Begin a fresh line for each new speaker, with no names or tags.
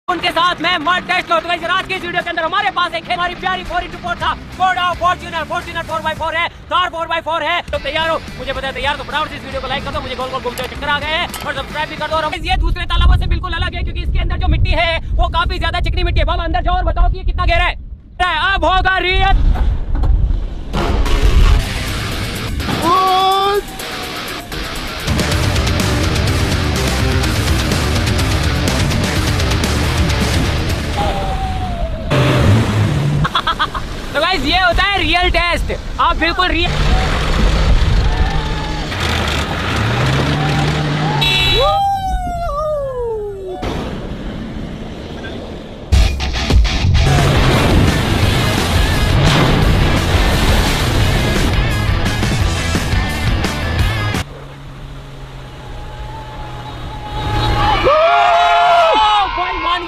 उनके साथ में मड टेस्ट लो। तो गाइस आज की इस वीडियो के अंदर हमारे पास एक हमारी प्यारी 4x4 था, Skoda फॉर्च्यूनर 4x4 है, थार 4x4 है। तो तैयार हो? मुझे पता है तैयार, तो फटाफट से इस वीडियो को लाइक कर दो, मुझे गोल गोल घूमते चक्कर आ गए हैं, और सब्सक्राइब भी कर दो। और ये दूसरे तालाबों से बिल्कुल अलग है क्योंकि इसके अंदर जो मिट्टी है वो काफी ज्यादा चिकनी मिट्टी है। बाबा अंदर जाओ और बताओ कि ये कितना गहरा है। अब होगा रियल तो गाइस ये होता है रियल टेस्ट। आप बिल्कुल रियल